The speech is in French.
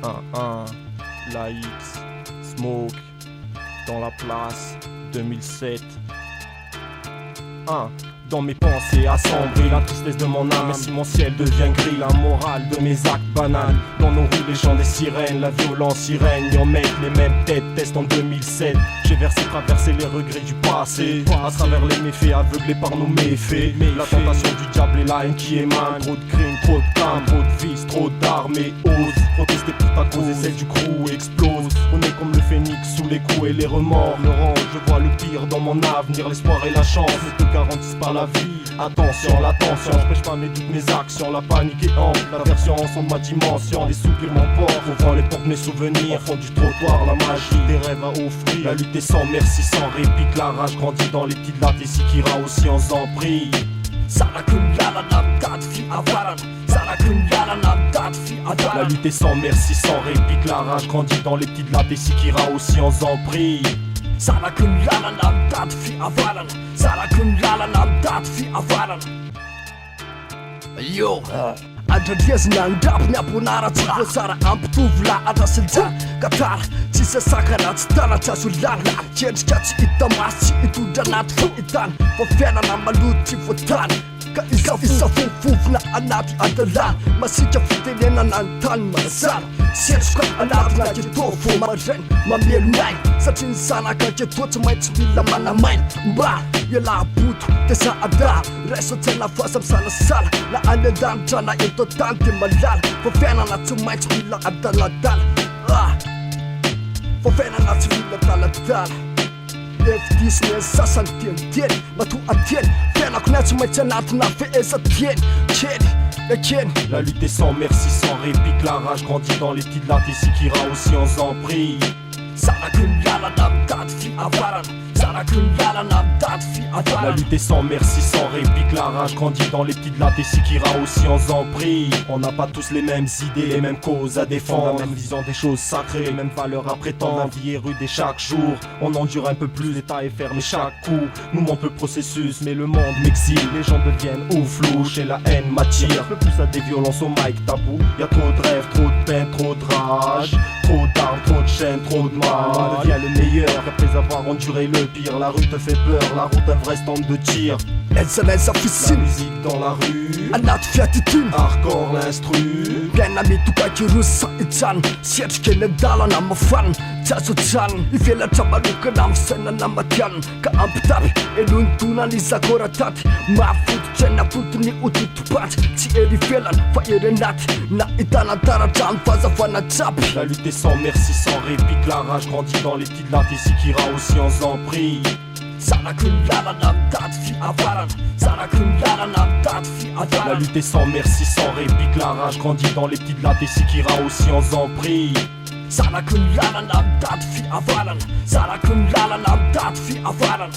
La X, Smoke, dans la place, 2007. Dans mes pensées assemblées, la tristesse de mon âme. Et si mon ciel devient gris, la morale de mes actes banals. Dans nos rues, les gens des sirènes, la violence y règne. Y'en mettent les mêmes têtes, test en 2007. J'ai traversé les regrets du passé. À travers les méfaits, aveuglés par nos méfaits. La tentation du diable et la haine qui émane. Trop de crimes, trop de crimes, trop de vices, trop d'armes et ose protester pour ta cause et celle du crew explose. On est comme le phénix sous les coups et les remords me rangent. Je vois le pire dans mon avenir, l'espoir et la chance ne te garantissent pas la vie. Attention, l'attention, je pêche pas mes doutes, mes actions. La panique est ample, la version en son de ma dimension. Les soupirs m'emportent, au vent les portes mes souvenirs. Au fond du trottoir, la magie des rêves à offrir. La lutte est sans merci, sans répit. La rage grandit dans les petites lattes et Sikira aussi en prie. La lutte est sans merci, sans répit. La rage grandit dans les petites lattes et Sikira aussi en prie. Yo, adrediezina andapy miabonaratsy voasara ampitovy atrasilja katara tsisy sakana tsy tanatra azo lana kendrika tsy hita masy tsy hitondra anaty fahitana fa fiainana maloto tsy voatany ka isa fofofofona anaty adalana masika fitenenana ny tany mazana setroka anaty naketô vo marainy mamelonay satria ny zanaka aketô tsy maintsy mila manamaina mba ialaboto de za ada raiso tsaina fasa misalasala na any an-danitra na eto tany de malala fa fiainana tsy maintsy mila adaladala fa fiainana tsy mila daladala evidisy ny sasany teniteny mato ateny fiainako nay tsy maintsy anatina feezateny keny. La lutte est sans merci, sans répit. La rage grandit dans les petites lattes et Sikira aussi en prie. La lutte est sans merci, sans répit. La rage grandit dans les petites lattes et Sikira aussi en prie. On n'a pas tous les mêmes idées, les mêmes causes à défendre, la même vision des choses sacrées, les mêmes valeurs à prétendre. La vie est rude et chaque jour on endure un peu plus, l'état est fermé chaque coup nous montre le processus, mais le monde m'exile. Les gens deviennent ouf louches et la haine m'attire. Je plus à des violences au mic tabou. Y'a trop de rêves, trop de peine, trop de rage, trop d'armes, trop de chaînes, trop de mal. On devient le meilleur après avoir enduré le pire. La rue te fait peur, la route un vrai stand de tir. La musique dans la rue, anaty fiatitiny hardcore l'instru. Gaina mitokaky rosa itsany setriky eny an-dalana mafana tsy azo tranony ivelatra manokana amin'ny sainana matianina ka ampitapy enohy ny donany izakora taty mahafototra eny afotony ototopatsy tsy ery ivelana fa ery anaty na hitanataratra ny fahazavana tsapy. La lutte est sans merci, sans répit. La rage grandit dans les petites lattes et Sikira aussi en prie. La lutte est sans merci, sans répit. La rage grandit dans les petites lattes et Sikira aussi en prie. Sana kun lala nam dat fi avalan.